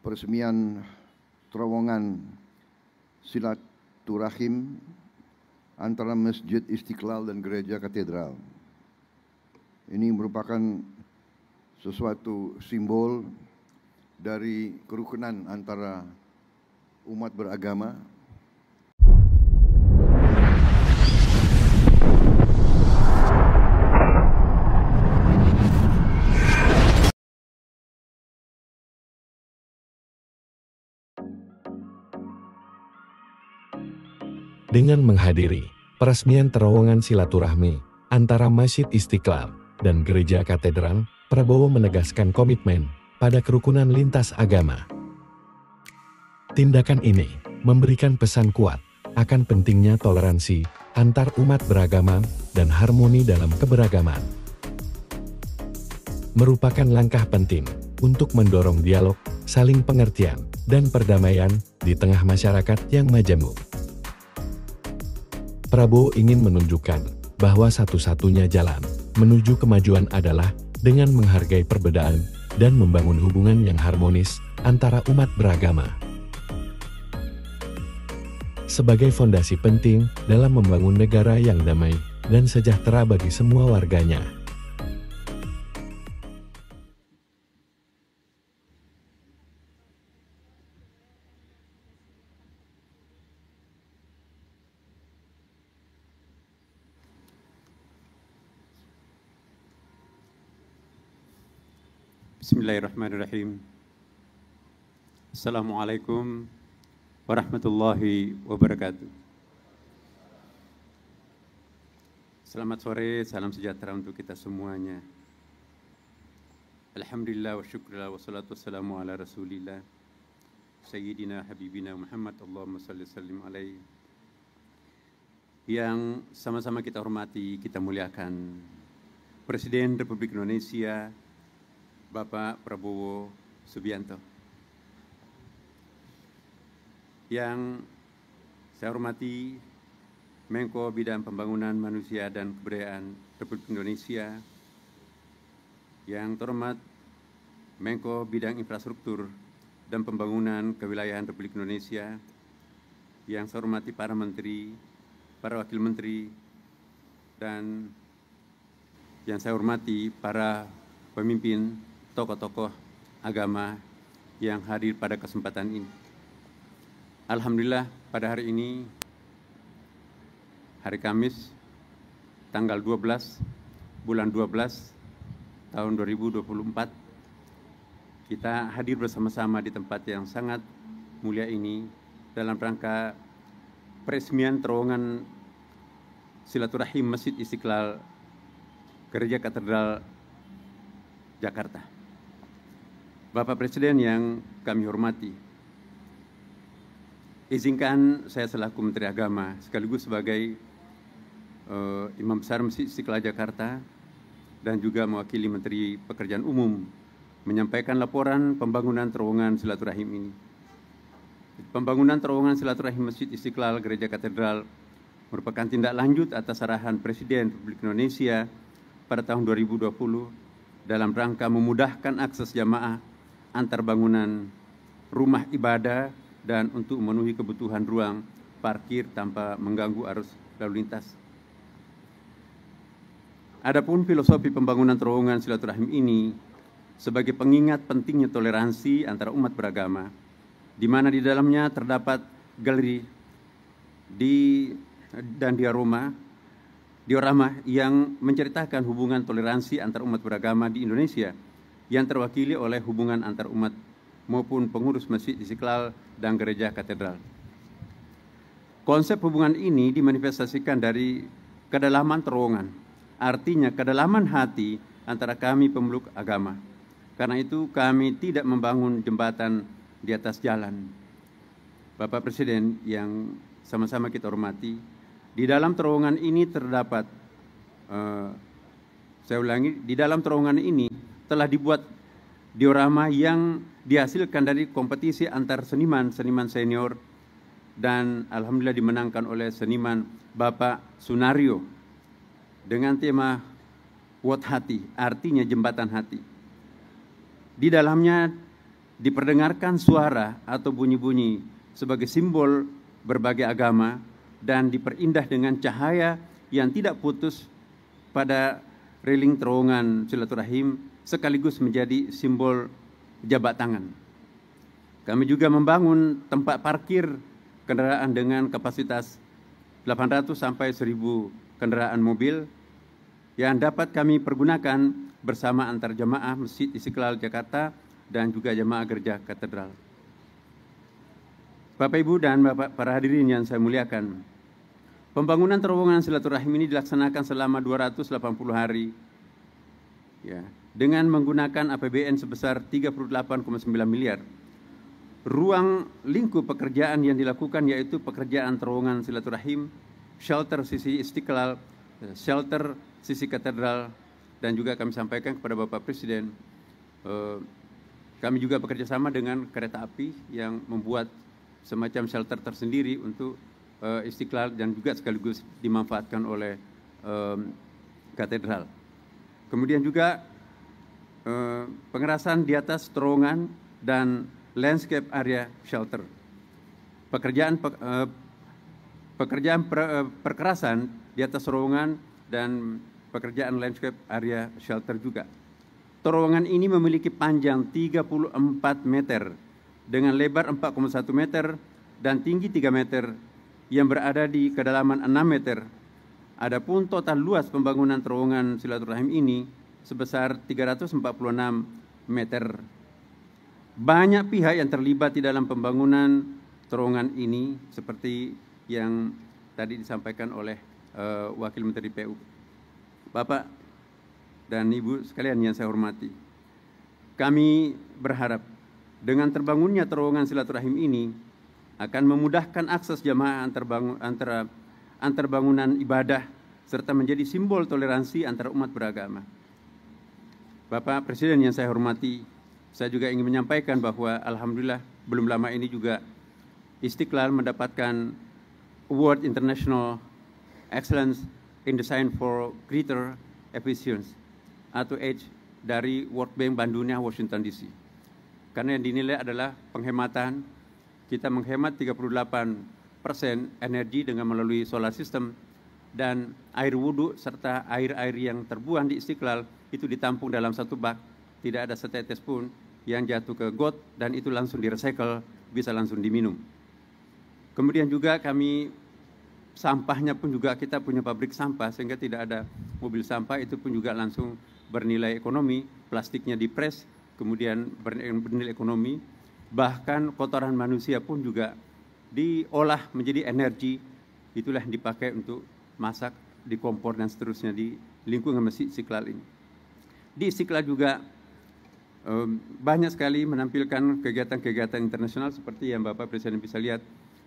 peresmian terowongan silaturahim antara Masjid Istiqlal dan Gereja Katedral. Ini merupakan sesuatu simbol dari kerukunan antara umat beragama. Dengan menghadiri peresmian terowongan silaturahmi antara Masjid Istiqlal dan Gereja Katedral, Prabowo menegaskan komitmen pada kerukunan lintas agama. Tindakan ini memberikan pesan kuat akan pentingnya toleransi antar umat beragama dan harmoni dalam keberagaman. Merupakan langkah penting untuk mendorong dialog, saling pengertian, dan perdamaian di tengah masyarakat yang majemuk. Prabowo ingin menunjukkan bahwa satu-satunya jalan menuju kemajuan adalah dengan menghargai perbedaan dan membangun hubungan yang harmonis antara umat beragama. Sebagai fondasi penting dalam membangun negara yang damai dan sejahtera bagi semua warganya. Bismillahirrahmanirrahim. Assalamualaikum warahmatullahi wabarakatuh. Selamat sore, salam sejahtera untuk kita semuanya. Alhamdulillah wa syukurlah wa salatu wassalamu ala rasulillah Sayyidina Habibina Muhammad, Allahumma salli sallim alaihi. Yang sama-sama kita hormati, kita muliakan Presiden Republik Indonesia Bapak Prabowo Subianto. Yang saya hormati Menko Bidang Pembangunan Manusia dan Kebudayaan Republik Indonesia. Yang terhormat Menko Bidang Infrastruktur dan Pembangunan Kewilayahan Republik Indonesia. Yang saya hormati para menteri, para wakil menteri, dan yang saya hormati para pemimpin tokoh-tokoh agama yang hadir pada kesempatan ini. Alhamdulillah, pada hari ini, hari Kamis, tanggal 12, bulan 12, tahun 2024, kita hadir bersama-sama di tempat yang sangat mulia ini dalam rangka peresmian terowongan silaturahim Masjid Istiqlal, Gereja Katedral, Jakarta. Bapak Presiden yang kami hormati, izinkan saya selaku Menteri Agama sekaligus sebagai Imam Besar Masjid Istiqlal Jakarta dan juga mewakili Menteri Pekerjaan Umum menyampaikan laporan pembangunan terowongan silaturahim ini. Pembangunan terowongan silaturahim Masjid Istiqlal Gereja Katedral merupakan tindak lanjut atas arahan Presiden Republik Indonesia pada tahun 2020 dalam rangka memudahkan akses jamaah antar bangunan rumah ibadah dan untuk memenuhi kebutuhan ruang parkir tanpa mengganggu arus lalu lintas. Adapun filosofi pembangunan terowongan silaturahim ini sebagai pengingat pentingnya toleransi antara umat beragama, di mana di dalamnya terdapat galeri dan diorama yang menceritakan hubungan toleransi antar umat beragama di Indonesia yang terwakili oleh hubungan antar umat maupun pengurus Masjid Istiqlal dan Gereja Katedral. Konsep hubungan ini dimanifestasikan dari kedalaman terowongan, artinya kedalaman hati antara kami pemeluk agama. Karena itu kami tidak membangun jembatan di atas jalan. Bapak Presiden yang sama-sama kita hormati, di dalam terowongan ini terdapat, saya ulangi, di dalam terowongan ini telah dibuat diorama yang dihasilkan dari kompetisi antar seniman senior dan alhamdulillah dimenangkan oleh seniman Bapak Sunario dengan tema Wat Hati, artinya jembatan hati. Di dalamnya diperdengarkan suara atau bunyi-bunyi sebagai simbol berbagai agama dan diperindah dengan cahaya yang tidak putus pada railing terowongan silaturahim sekaligus menjadi simbol jabat tangan. Kami juga membangun tempat parkir kendaraan dengan kapasitas 800 sampai 1000 kendaraan mobil yang dapat kami pergunakan bersama antar jemaah Masjid Istiqlal Jakarta dan juga jemaah Gereja Katedral. Bapak Ibu dan Bapak para hadirin yang saya muliakan, pembangunan terowongan silaturahim ini dilaksanakan selama 280 hari ya, dengan menggunakan APBN sebesar 38,9 miliar. Ruang lingkup pekerjaan yang dilakukan yaitu pekerjaan terowongan silaturahim, shelter sisi Istiqlal, shelter sisi Katedral, dan juga kami sampaikan kepada Bapak Presiden, kami juga bekerja sama dengan kereta api yang membuat semacam shelter tersendiri untuk Istiqlal dan juga sekaligus dimanfaatkan oleh Katedral. Kemudian juga pengerasan di atas terowongan dan landscape area shelter. Perkerasan di atas terowongan dan pekerjaan landscape area shelter juga. Terowongan ini memiliki panjang 34 meter dengan lebar 4,1 meter dan tinggi 3 meter yang berada di kedalaman 6 meter. Adapun total luas pembangunan terowongan silaturahim ini sebesar 346 meter. Banyak pihak yang terlibat di dalam pembangunan terowongan ini seperti yang tadi disampaikan oleh Wakil Menteri PU. Bapak dan Ibu sekalian yang saya hormati, kami berharap dengan terbangunnya terowongan silaturahim ini akan memudahkan akses jamaah antar bangunan ibadah serta menjadi simbol toleransi antara umat beragama. Bapak Presiden yang saya hormati, saya juga ingin menyampaikan bahwa alhamdulillah belum lama ini juga Istiqlal mendapatkan Award International Excellence in Design for Greater Efficiency atau EDGE dari World Bank Bandung, Washington DC. Karena yang dinilai adalah penghematan, kita menghemat 38% energi dengan melalui solar system, dan air wudhu serta air-air yang terbuang di Istiqlal itu ditampung dalam satu bak, tidak ada setetes pun yang jatuh ke got dan itu langsung direcycle, bisa langsung diminum. Kemudian juga kami sampahnya pun juga kita punya pabrik sampah sehingga tidak ada mobil sampah, itu pun juga langsung bernilai ekonomi, plastiknya dipres kemudian bernilai ekonomi, bahkan kotoran manusia pun juga diolah menjadi energi, itulah yang dipakai untuk masak di kompor dan seterusnya di lingkungan Masjid Istiqlal ini. Di Istiqlal juga banyak sekali menampilkan kegiatan-kegiatan internasional seperti yang Bapak Presiden bisa lihat.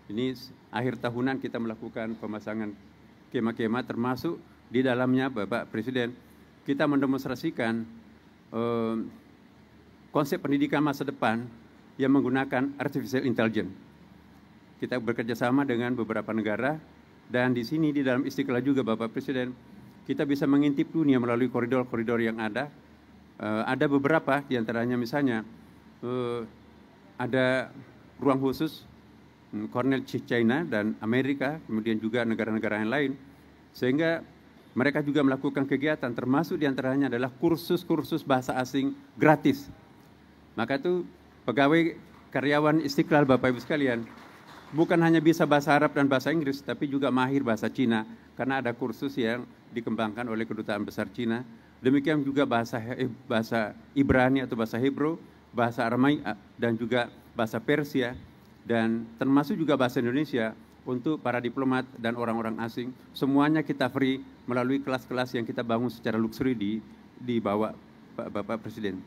Ini akhir tahunan kita melakukan pemasangan kemah-kemah, termasuk di dalamnya Bapak Presiden kita mendemonstrasikan konsep pendidikan masa depan yang menggunakan artificial intelligence. Kita bekerja sama dengan beberapa negara dan di sini di dalam Istiqlal juga Bapak Presiden kita bisa mengintip dunia melalui koridor-koridor yang ada. Ada beberapa diantaranya misalnya ada ruang khusus Cornell China dan Amerika, kemudian juga negara-negara yang lain, sehingga mereka juga melakukan kegiatan, termasuk diantaranya adalah kursus-kursus bahasa asing gratis. Maka itu pegawai karyawan Istiqlal Bapak Ibu sekalian, bukan hanya bisa bahasa Arab dan bahasa Inggris, tapi juga mahir bahasa Cina, karena ada kursus yang dikembangkan oleh Kedutaan Besar Cina. Demikian juga bahasa Ibrani atau bahasa Hebrew, bahasa Aramai, dan juga bahasa Persia, dan termasuk juga bahasa Indonesia untuk para diplomat dan orang-orang asing. Semuanya kita free melalui kelas-kelas yang kita bangun secara luxury di bawah Bapak Presiden.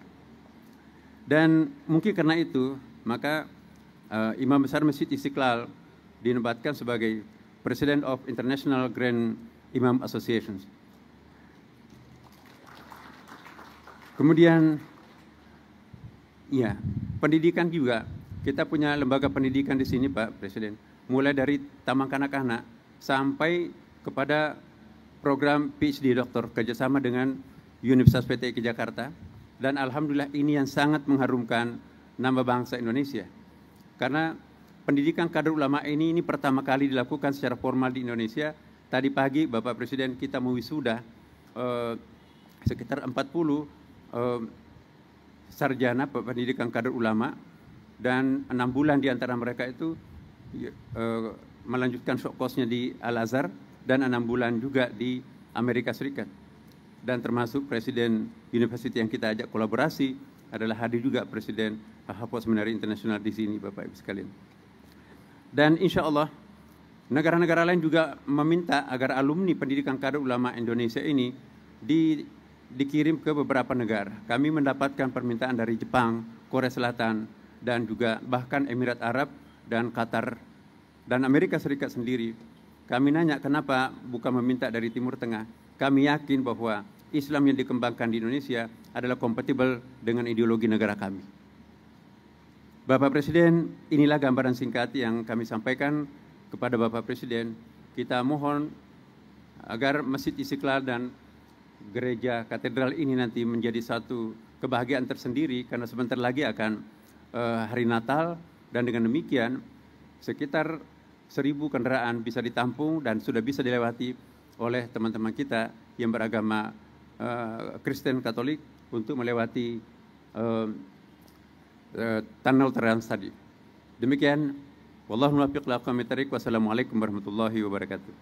Dan mungkin karena itu, maka Imam Besar Masjid Istiqlal dinobatkan sebagai President of International Grand Imam Associations. Kemudian, ya, pendidikan juga. Kita punya lembaga pendidikan di sini, Pak Presiden. Mulai dari taman kanak-kanak sampai kepada program PhD Doktor kerjasama dengan Universitas PTIK Jakarta. Dan alhamdulillah ini yang sangat mengharumkan nama bangsa Indonesia. Karena pendidikan kader ulama ini pertama kali dilakukan secara formal di Indonesia. Tadi pagi Bapak Presiden kita mewisuda sekitar 40 sarjana pendidikan kader ulama, dan 6 bulan di antara mereka itu melanjutkan short course-nya di Al-Azhar dan 6 bulan juga di Amerika Serikat. Dan termasuk Presiden University yang kita ajak kolaborasi adalah hadir juga Presiden Al-Hafadh Seminari Internasional di sini, Bapak Ibu sekalian. Dan insya Allah negara-negara lain juga meminta agar alumni pendidikan kader ulama Indonesia ini dikirim ke beberapa negara. Kami mendapatkan permintaan dari Jepang, Korea Selatan, dan juga bahkan Emirat Arab dan Qatar dan Amerika Serikat sendiri. Kami nanya kenapa bukan meminta dari Timur Tengah. Kami yakin bahwa Islam yang dikembangkan di Indonesia adalah kompatibel dengan ideologi negara kami. Bapak Presiden, inilah gambaran singkat yang kami sampaikan kepada Bapak Presiden. Kita mohon agar Masjid Istiqlal dan Gereja Katedral ini nanti menjadi satu kebahagiaan tersendiri, karena sebentar lagi akan hari Natal, dan dengan demikian sekitar 1.000 kendaraan bisa ditampung dan sudah bisa dilewati oleh teman-teman kita yang beragama Kristen Katolik untuk melewati tunnel Trans tadi. Demikian, wallahu muwaffiq ila aqwamit thariq. Wassalamualaikum warahmatullahi wabarakatuh.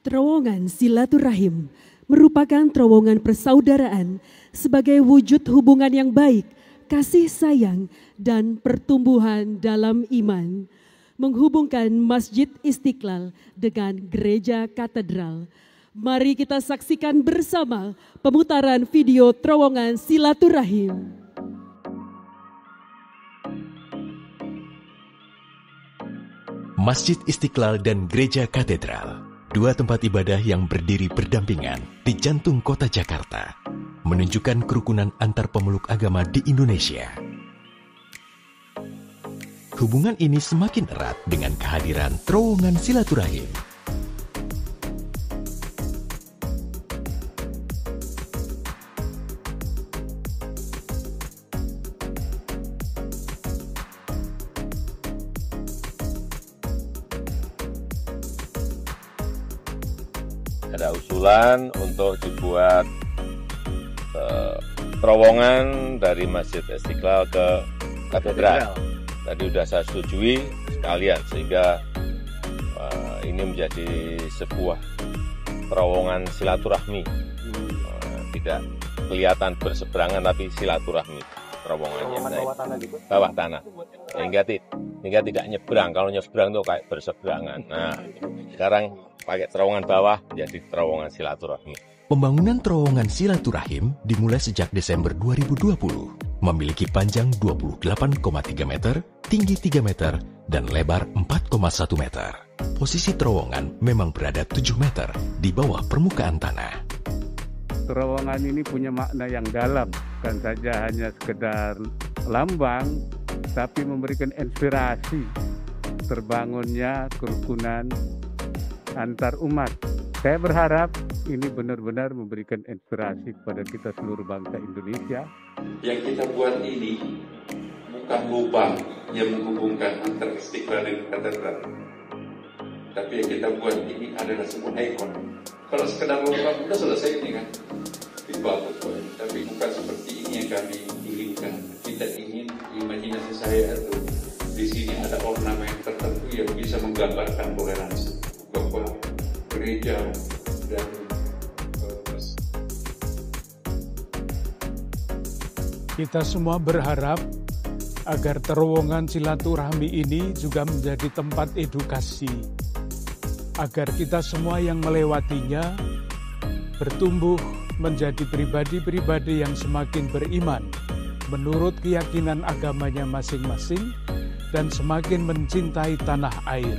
Terowongan silaturahim merupakan terowongan persaudaraan sebagai wujud hubungan yang baik, kasih sayang, dan pertumbuhan dalam iman, menghubungkan Masjid Istiqlal dengan Gereja Katedral. Mari kita saksikan bersama pemutaran video terowongan silaturahim. Masjid Istiqlal dan Gereja Katedral, dua tempat ibadah yang berdiri berdampingan di jantung kota Jakarta, menunjukkan kerukunan antar pemeluk agama di Indonesia. Hubungan ini semakin erat dengan kehadiran terowongan silaturahim. Ada usulan untuk dibuat terowongan dari Masjid Istiqlal ke Katedral. Tadi sudah saya setujui sekalian, sehingga ini menjadi sebuah terowongan silaturahmi. Tidak kelihatan berseberangan, tapi silaturahmi terowongannya. Bawah tanah. Sehingga tidak nyebrang. Kalau nyebrang itu kayak berseberangan. Nah, sekarang pakai terowongan bawah menjadi terowongan silaturahmi. Pembangunan terowongan silaturahim dimulai sejak Desember 2020, memiliki panjang 28,3 meter, tinggi 3 meter, dan lebar 4,1 meter. Posisi terowongan memang berada 7 meter di bawah permukaan tanah. Terowongan ini punya makna yang dalam, bukan saja hanya sekedar lambang, tapi memberikan inspirasi terbangunnya kerukunan antar umat. Saya berharap ini benar-benar memberikan inspirasi kepada kita seluruh bangsa Indonesia. Yang kita buat ini bukan lubang yang menghubungkan antara Istiqlal dan Katedral, tapi yang kita buat ini adalah sebuah ikon. Kalau sekedar lubang sudah selesai ini kan, dibagus, tapi bukan seperti ini yang kami inginkan. Kita ingin, imajinasi saya itu di sini ada ornamen tertentu yang bisa menggambarkan toleransi, bahwa gereja dan Kita semua berharap agar terowongan silaturahmi ini juga menjadi tempat edukasi, agar kita semua yang melewatinya bertumbuh menjadi pribadi-pribadi yang semakin beriman menurut keyakinan agamanya masing-masing dan semakin mencintai tanah air.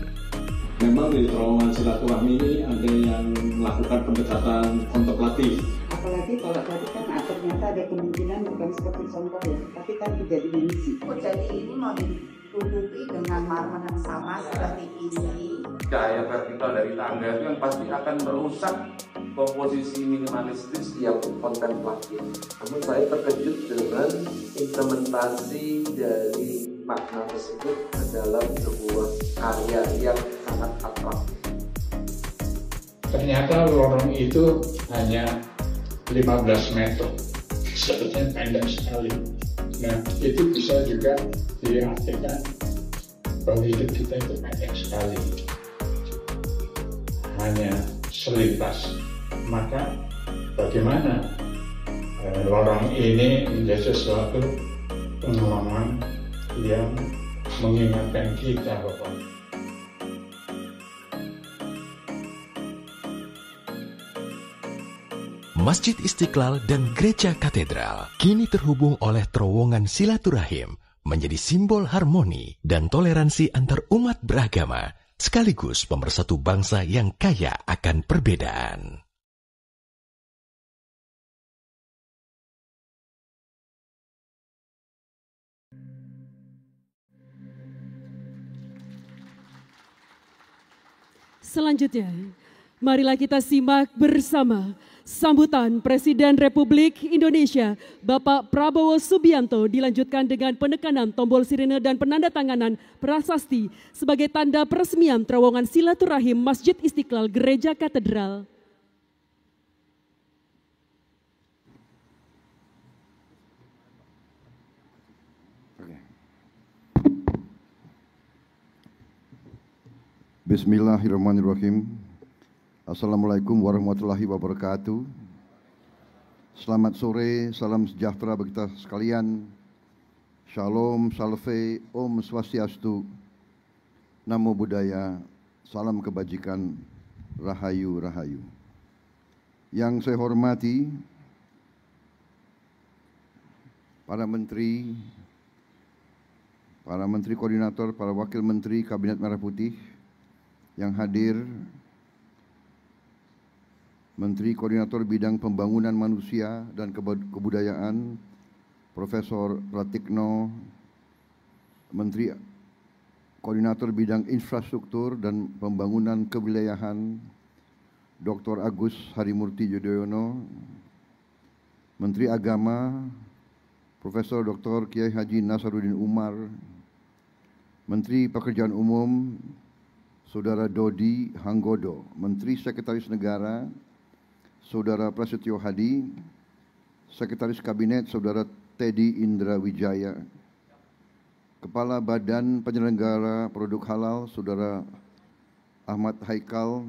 Memang di terowongan silaturahmi ini ada yang melakukan pendekatan kontemplatif. Apalagi kalau tadi kan ternyata ada kemungkinan bukan seperti contoh ya, tapi kan tidak dimensi. Jadi ini mau ditutupi dengan marmer yang sama seperti ini. cahaya vertikal dari tangga itu yang pasti akan merusak komposisi minimalistis yang kontemplatif. Namun saya terkejut dengan implementasi dari makna tersebut ke dalam sebuah karya yang sangat atraktif. Ternyata lorong itu hanya 15 meter, sebetulnya pendek sekali. Nah, itu bisa juga diartikan bahwa hidup kita itu pendek sekali, hanya selintas. Maka bagaimana lorong ini menjadi sesuatu pengalaman yang mengingatkan kita bahwa Masjid Istiqlal dan Gereja Katedral kini terhubung oleh terowongan silaturahim menjadi simbol harmoni dan toleransi antar umat beragama, sekaligus pemersatu bangsa yang kaya akan perbedaan. Selanjutnya, marilah kita simak bersama sambutan Presiden Republik Indonesia Bapak Prabowo Subianto dilanjutkan dengan penekanan tombol sirine dan penandatanganan prasasti sebagai tanda peresmian terowongan silaturahim Masjid Istiqlal Gereja Katedral. Bismillahirrahmanirrahim. Assalamualaikum warahmatullahi wabarakatuh. Selamat sore, salam sejahtera bagi kita sekalian. Shalom, salve, Om Swastiastu, Namo Buddhaya, salam kebajikan, Rahayu, Rahayu. Yang saya hormati para menteri koordinator, para wakil menteri Kabinet Merah Putih yang hadir, Menteri Koordinator Bidang Pembangunan Manusia dan Kebudayaan, Profesor Pratikno, Menteri Koordinator Bidang Infrastruktur dan Pembangunan Kewilayahan, Dr. Agus Harimurti Yudhoyono, Menteri Agama, Profesor Dr. Kiai Haji Nasaruddin Umar, Menteri Pekerjaan Umum, Saudara Dodi Hanggodo, Menteri Sekretaris Negara, Saudara Prasetyo Hadi, Sekretaris Kabinet, Saudara Teddy Indra Wijaya, Kepala Badan Penyelenggara Produk Halal, Saudara Ahmad Haikal,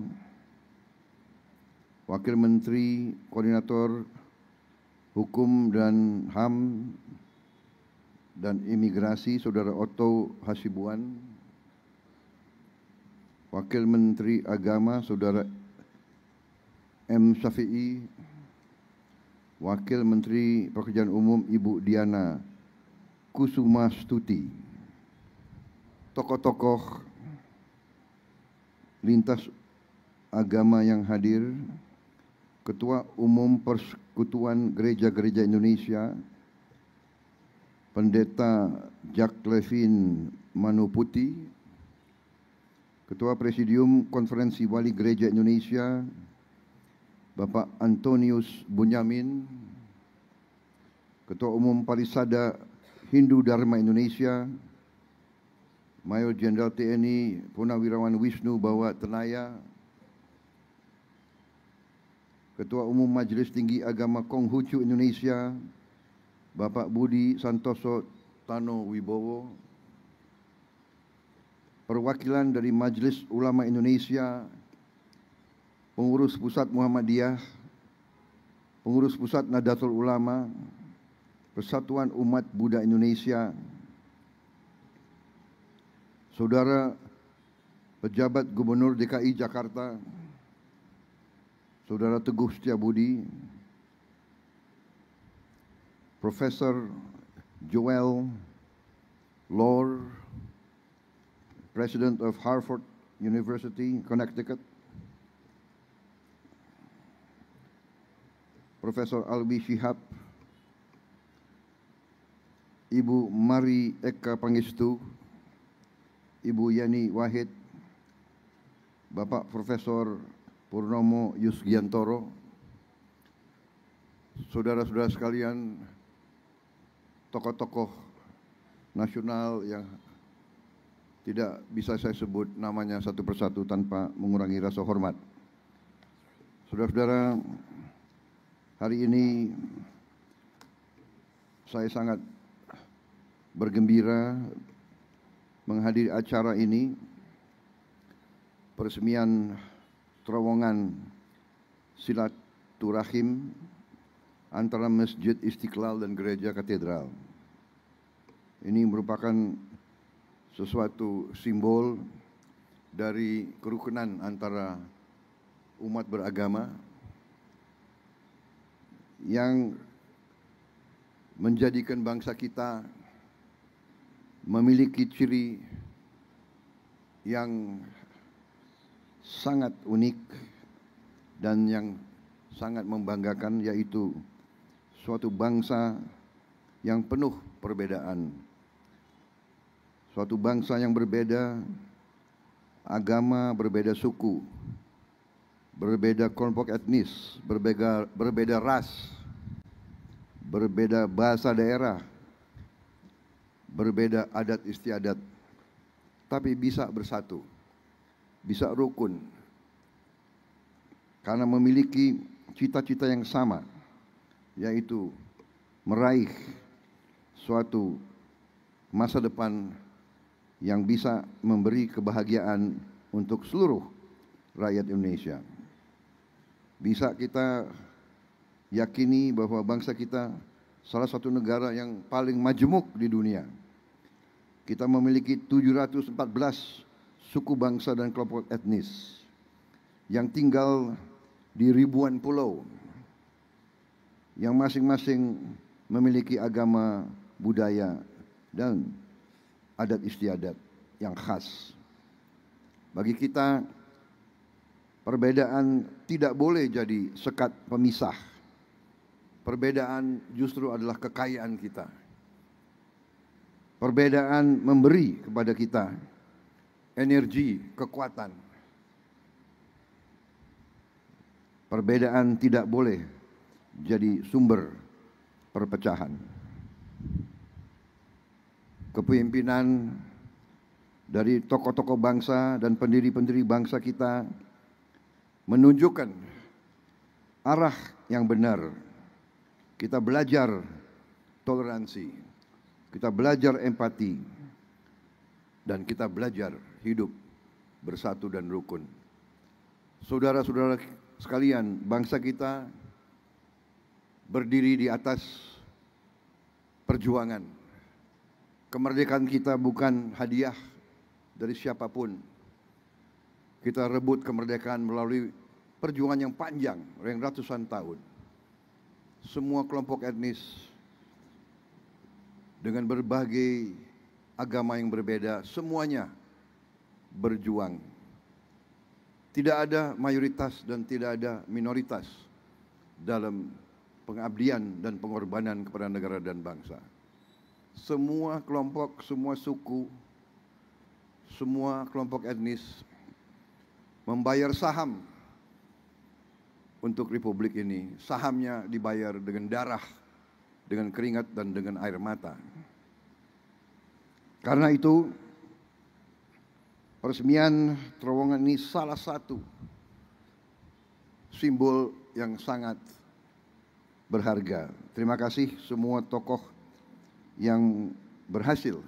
Wakil Menteri Koordinator Hukum dan HAM dan Imigrasi, Saudara Otto Hasibuan, Wakil Menteri Agama, Saudara M. Syafi'i, Wakil Menteri Pekerjaan Umum Ibu Diana Kusumastuti, tokoh-tokoh lintas agama yang hadir, Ketua Umum Persekutuan Gereja-Gereja Indonesia, Pendeta Jack Levin Manuputi, Ketua Presidium Konferensi Wali Gereja Indonesia, Bapak Antonius Bunyamin, Ketua Umum Parisada Hindu Dharma Indonesia, Mayor Jenderal TNI Purnawirawan Wisnu Bawa Tenaya, Ketua Umum Majelis Tinggi Agama Konghucu Indonesia, Bapak Budi Santoso Tano Wibowo, perwakilan dari Majelis Ulama Indonesia, Pengurus Pusat Muhammadiyah, Pengurus Pusat Nahdlatul Ulama, Persatuan Umat Buddha Indonesia, Saudara Pejabat Gubernur DKI Jakarta, Saudara Teguh Setiabudi, Profesor Joel Lor, President of Harvard University, Connecticut, Profesor Alwi Shihab, Ibu Mari Eka Pangestu, Ibu Yani Wahid, Bapak Profesor Purnomo Yusgiantoro, saudara-saudara sekalian, tokoh-tokoh nasional yang tidak bisa saya sebut namanya satu persatu tanpa mengurangi rasa hormat. Saudara-saudara, hari ini saya sangat bergembira menghadiri acara ini, peresmian terowongan silaturahim antara Masjid Istiqlal dan Gereja Katedral. Ini merupakan sesuatu simbol dari kerukunan antara umat beragama yang menjadikan bangsa kita memiliki ciri yang sangat unik dan yang sangat membanggakan, yaitu suatu bangsa yang penuh perbedaan. Suatu bangsa yang berbeda agama, berbeda suku, berbeda kelompok etnis, berbeda ras, berbeda bahasa daerah, berbeda adat istiadat, tapi bisa bersatu, bisa rukun, karena memiliki cita-cita yang sama, yaitu meraih suatu masa depan yang bisa memberi kebahagiaan untuk seluruh rakyat Indonesia. Bisa kita yakini bahwa bangsa kita salah satu negara yang paling majemuk di dunia. Kita memiliki 714 suku bangsa dan kelompok etnis yang tinggal di ribuan pulau, yang masing-masing memiliki agama, budaya, dan adat istiadat yang khas. Bagi kita, perbedaan tidak boleh jadi sekat pemisah. Perbedaan justru adalah kekayaan kita. Perbedaan memberi kepada kita energi, kekuatan. Perbedaan tidak boleh jadi sumber perpecahan. Kepemimpinan dari tokoh-tokoh bangsa dan pendiri-pendiri bangsa kita menunjukkan arah yang benar. Kita belajar toleransi, kita belajar empati, dan kita belajar hidup bersatu dan rukun. Saudara-saudara sekalian, bangsa kita berdiri di atas perjuangan. Kemerdekaan kita bukan hadiah dari siapapun. Kita rebut kemerdekaan melalui perjuangan yang panjang, yang ratusan tahun. Semua kelompok etnis dengan berbagai agama yang berbeda, semuanya berjuang. Tidak ada mayoritas dan tidak ada minoritas dalam pengabdian dan pengorbanan kepada negara dan bangsa. Semua kelompok, semua suku, semua kelompok etnis membayar saham untuk republik ini. Sahamnya dibayar dengan darah, dengan keringat, dan dengan air mata. Karena itu, peresmian terowongan ini salah satu simbol yang sangat berharga. Terima kasih semua tokoh yang berhasil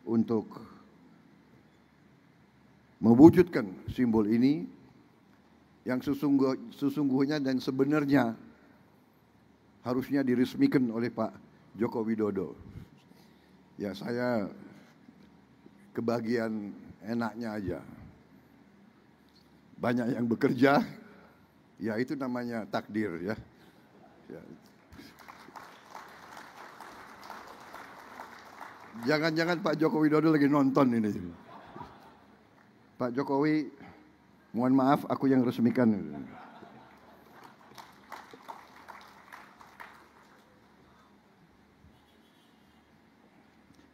untuk mewujudkan simbol ini yang sesungguhnya dan sebenarnya harusnya diresmikan oleh Pak Joko Widodo. Ya, saya kebagian enaknya aja. Banyak yang bekerja, ya itu namanya takdir ya. Jangan-jangan Pak Joko Widodo lagi nonton ini. Pak Jokowi, mohon maaf aku yang resmikan.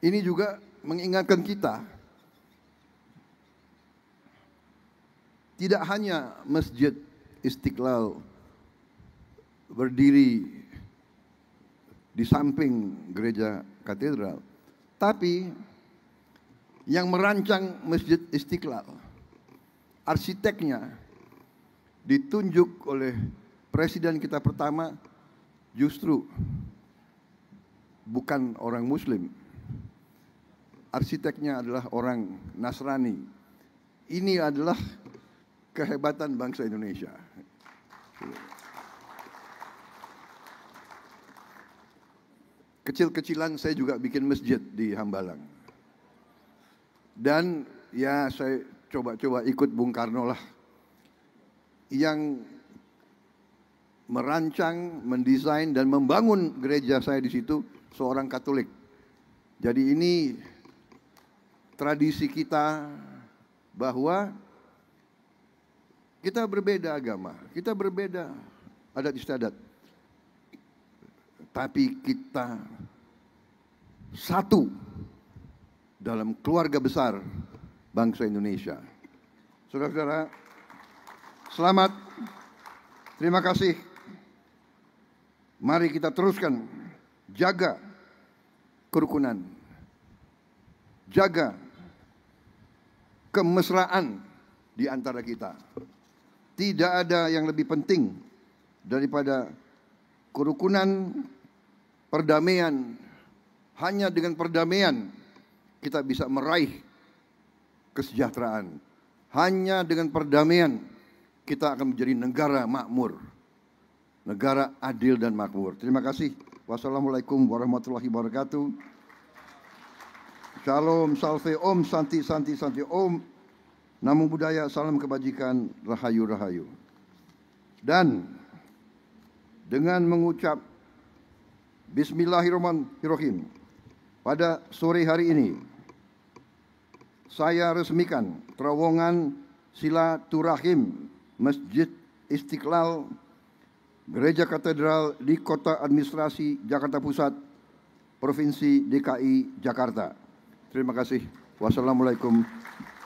Ini juga mengingatkan kita tidak hanya Masjid Istiqlal berdiri di samping gereja katedral, tapi yang merancang Masjid Istiqlal, arsiteknya ditunjuk oleh presiden kita pertama justru bukan orang Muslim. Arsiteknya adalah orang Nasrani. Ini adalah kehebatan bangsa Indonesia. Kecil-kecilan saya juga bikin masjid di Hambalang. Dan ya saya coba-coba ikut Bung Karno lah. Yang merancang, mendesain dan membangun gereja saya di situ seorang Katolik. Jadi ini tradisi kita bahwa kita berbeda agama, kita berbeda adat istiadat, tapi kita satu dalam keluarga besar bangsa Indonesia. Saudara-saudara, selamat, terima kasih. Mari kita teruskan jaga kerukunan, jaga kemesraan di antara kita. Tidak ada yang lebih penting daripada kerukunan, perdamaian. Hanya dengan perdamaian kita bisa meraih kesejahteraan. Hanya dengan perdamaian kita akan menjadi negara makmur, negara adil dan makmur. Terima kasih. Wassalamualaikum warahmatullahi wabarakatuh. Shalom, salve, om, santi, santi, santi, om. Namo Buddhaya, salam kebajikan, rahayu, rahayu. Dan dengan mengucap Bismillahirrahmanirrahim, pada sore hari ini saya resmikan terowongan silaturahim Masjid Istiqlal Gereja Katedral di Kota Administrasi Jakarta Pusat, Provinsi DKI Jakarta. Terima kasih. Wassalamualaikum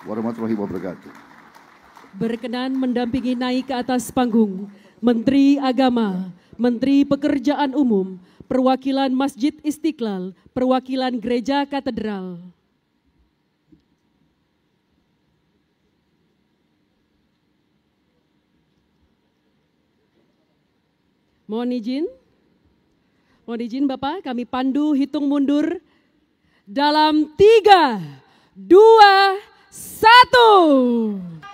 warahmatullahi wabarakatuh. Berkenan mendampingi naik ke atas panggung Menteri Agama, Menteri Pekerjaan Umum, Perwakilan Masjid Istiqlal, Perwakilan Gereja Katedral. Mohon izin Bapak, kami pandu hitung mundur dalam 3, 2, 1.